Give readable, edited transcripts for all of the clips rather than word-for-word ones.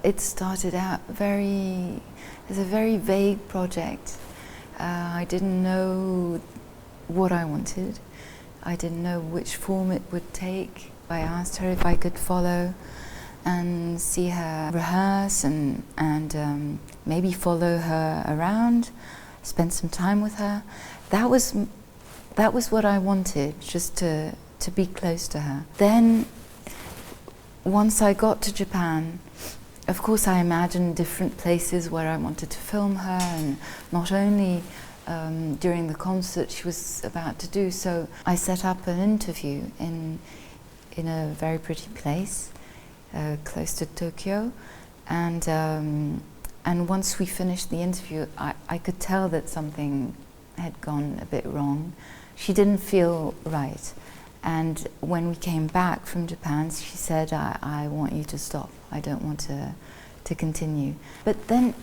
It started out as a very vague project. I didn't know what I wanted. I didn't know which form it would take. I asked her if I could follow and see her rehearse and maybe follow her around, spend some time with her. That was what I wanted, just to be close to her. Then, once I got to Japan, of course I imagined different places where I wanted to film her, and not only during the concert she was about to do. So I set up an interview in a very pretty place close to Tokyo, and once we finished the interview, I could tell that something had gone a bit wrong. She didn't feel right. And when we came back from Japan, she said, I want you to stop. I don't want to continue. But then,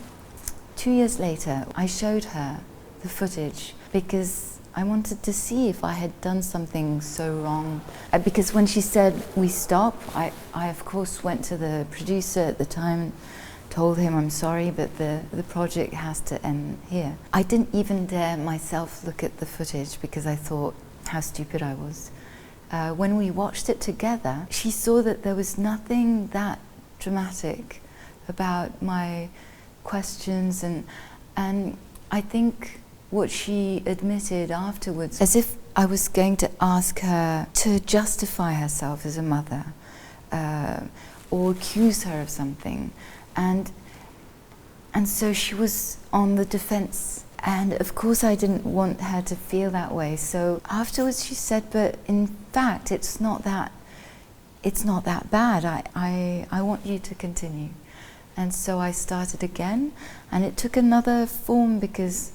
2 years later, I showed her the footage because I wanted to see if I had done something so wrong. Because when she said, we stop, I of course went to the producer at the time, told him I'm sorry, but the project has to end here. I didn't even dare myself look at the footage because I thought how stupid I was. When we watched it together, she saw that there was nothing that dramatic about my questions, and I think what she admitted afterwards, as if I was going to ask her to justify herself as a mother, or accuse her of something, and so she was on the defense. And of course I didn't want her to feel that way. So afterwards she said, but in fact it's not that bad. I want you to continue. And so I started again, and it took another form because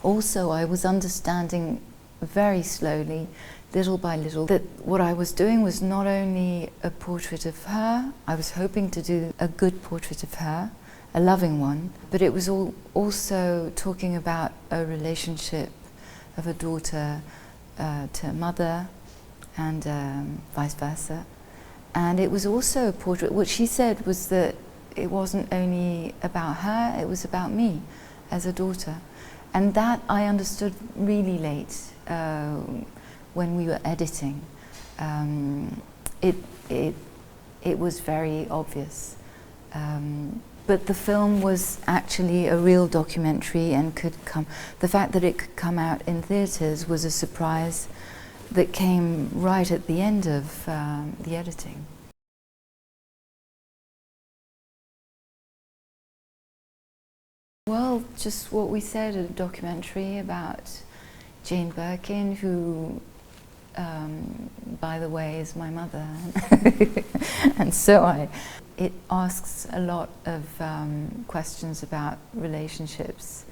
also I was understanding very slowly, little by little, that what I was doing was not only a portrait of her. I was hoping to do a good portrait of her, a loving one, but it was also talking about a relationship of a daughter to a mother, and vice versa. And it was also a portrait. What she said was that it wasn't only about her, it was about me as a daughter. And that I understood really late when we were editing. It was very obvious. But the film was actually a real documentary and the fact that it could come out in theatres was a surprise that came right at the end of the editing. Well, just what we said, a documentary about Jane Birkin, who by the way, is my mother. And so it asks a lot of questions about relationships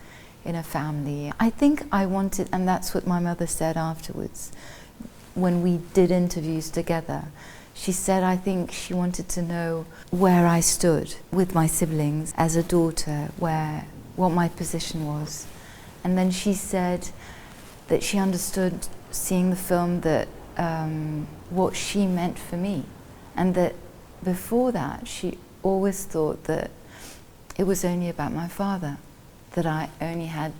in a family. I think I wanted, and that's what my mother said afterwards, when we did interviews together. She said, I think she wanted to know where I stood with my siblings as a daughter, what my position was. And then she said that she understood, seeing the film, that what she meant for me, and that before that she always thought that it was only about my father, that I only had,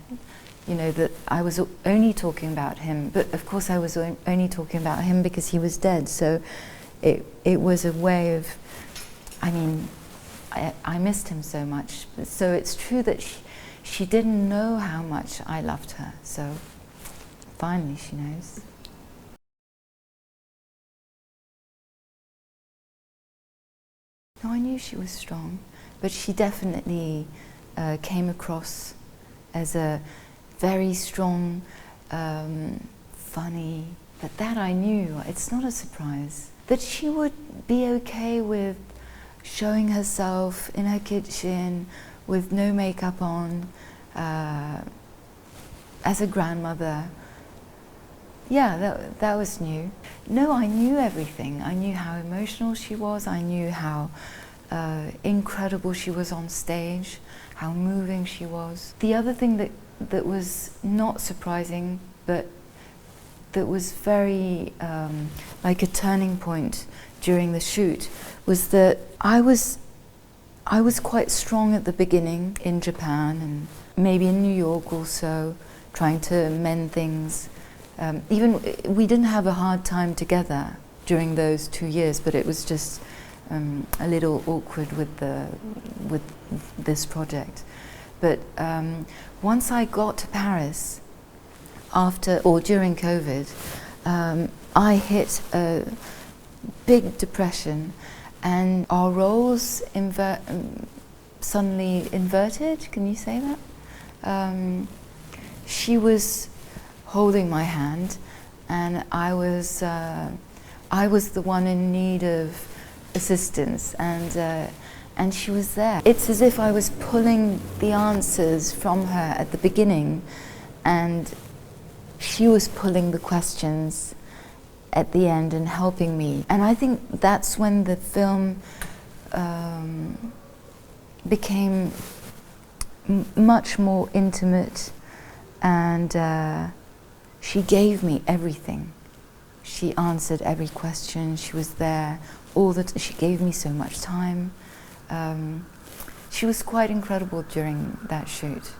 that I was only talking about him. But of course I was only talking about him because he was dead. So it was a way of, I missed him so much. So it's true that she didn't know how much I loved her. So finally she knows. No, I knew she was strong, but she definitely came across as a very strong, funny, but that I knew. It's not a surprise. That she would be okay with showing herself in her kitchen with no makeup on, as a grandmother. Yeah, that was new. No, I knew everything. I knew how emotional she was. I knew how incredible she was on stage, how moving she was. The other thing that was not surprising, but that was very like a turning point during the shoot, was that I was I was quite strong at the beginning in Japan and maybe in New York also, trying to mend things. Even we didn't have a hard time together during those 2 years, but it was just a little awkward with this project. But once I got to Paris, after or during COVID, I hit a big depression, and our roles suddenly inverted. Can you say that? She was holding my hand, and I was the one in need of assistance, and she was there. It's as if I was pulling the answers from her at the beginning, and she was pulling the questions at the end and helping me. And I think that's when the film became much more intimate, and she gave me everything. She answered every question. She was there all the time. She gave me so much time. She was quite incredible during that shoot.